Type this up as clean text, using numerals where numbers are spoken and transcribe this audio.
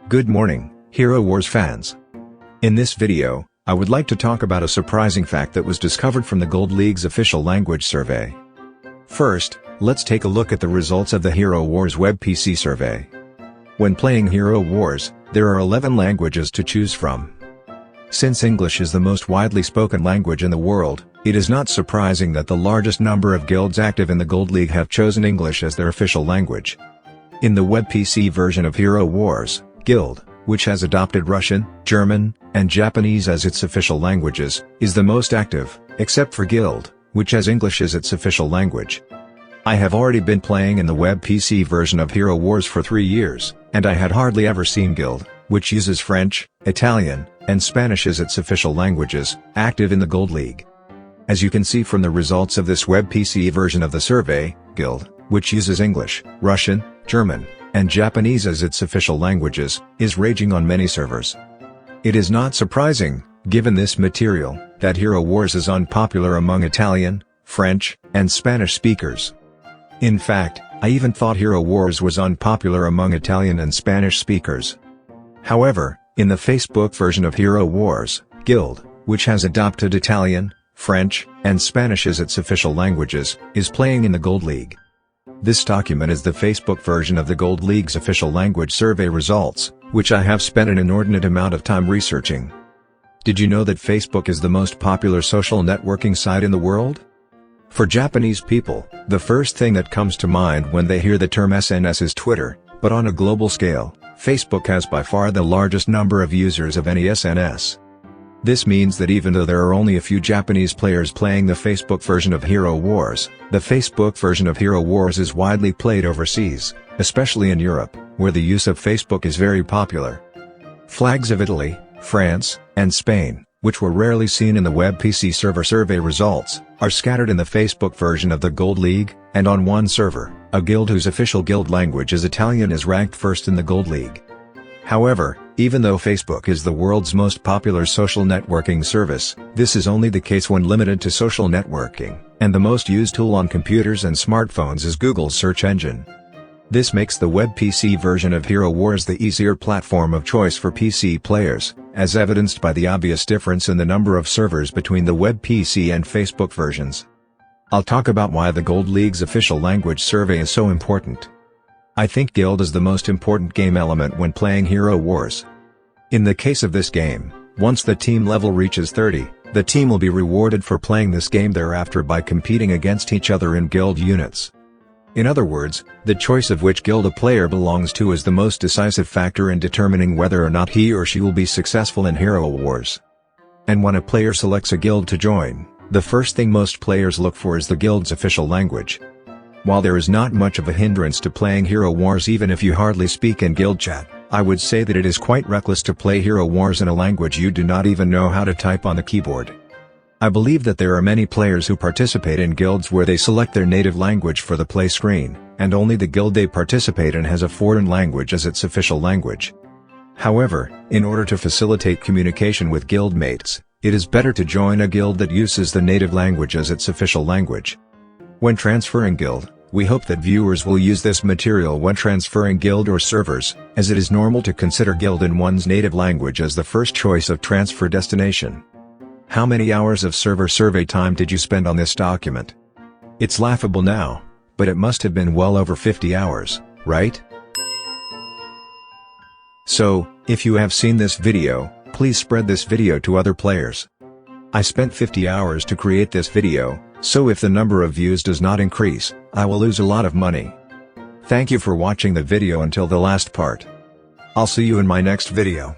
Good morning, Hero Wars fans. In this video, I would like to talk about a surprising fact that was discovered from the Gold League's official language survey. First, let's take a look at the results of the Hero Wars web PC survey. When playing Hero Wars, there are 11 languages to choose from. Since English is the most widely spoken language in the world, it is not surprising that the largest number of guilds active in the Gold League have chosen English as their official language. In the web PC version of Hero Wars, Guild, which has adopted Russian, German, and Japanese as its official languages, is the most active, except for Guild, which has English as its official language. I have already been playing in the web PC version of Hero Wars for 3 years, and I had hardly ever seen Guild, which uses French, Italian, and Spanish as its official languages, active in the Gold League. As you can see from the results of this web PC version of the survey, Guild, which uses English, Russian, German, and Japanese as its official languages, is raging on many servers. It is not surprising, given this material, that Hero Wars is unpopular among Italian, French, and Spanish speakers. In fact, I even thought Hero Wars was unpopular among Italian and Spanish speakers. However, in the Facebook version of Hero Wars, Guild, which has adopted Italian, French, and Spanish as its official languages, is playing in the Gold League. This document is the Facebook version of the Gold League's official language survey results, which I have spent an inordinate amount of time researching. Did you know that Facebook is the most popular social networking site in the world? For Japanese people, the first thing that comes to mind when they hear the term SNS is Twitter, but on a global scale, Facebook has by far the largest number of users of any SNS. This means that even though there are only a few Japanese players playing the Facebook version of Hero Wars, the Facebook version of Hero Wars is widely played overseas, especially in Europe, where the use of Facebook is very popular. Flags of Italy, France, and Spain, which were rarely seen in the web PC server survey results, are scattered in the Facebook version of the Gold League, and on one server, a guild whose official guild language is Italian is ranked first in the Gold League. However, even though Facebook is the world's most popular social networking service, this is only the case when limited to social networking, and the most used tool on computers and smartphones is Google's search engine. This makes the web PC version of Hero Wars the easier platform of choice for PC players, as evidenced by the obvious difference in the number of servers between the web PC and Facebook versions. I'll talk about why the Gold League's official language survey is so important. I think Guild is the most important game element when playing Hero Wars. In the case of this game, once the team level reaches 30, the team will be rewarded for playing this game thereafter by competing against each other in guild units. In other words, the choice of which guild a player belongs to is the most decisive factor in determining whether or not he or she will be successful in Hero Wars. And when a player selects a guild to join, the first thing most players look for is the guild's official language. While there is not much of a hindrance to playing Hero Wars even if you hardly speak in guild chat, I would say that it is quite reckless to play Hero Wars in a language you do not even know how to type on the keyboard. I believe that there are many players who participate in guilds where they select their native language for the play screen, and only the guild they participate in has a foreign language as its official language. However, in order to facilitate communication with guildmates, it is better to join a guild that uses the native language as its official language. When transferring guild, we hope that viewers will use this material when transferring guild or servers, as it is normal to consider guild in one's native language as the first choice of transfer destination. How many hours of server survey time did you spend on this document? It's laughable now, but it must have been well over 50 hours, right? So, if you have seen this video, please spread this video to other players. I spent 50 hours to create this video, so if the number of views does not increase, I will lose a lot of money. Thank you for watching the video until the last part. I'll see you in my next video.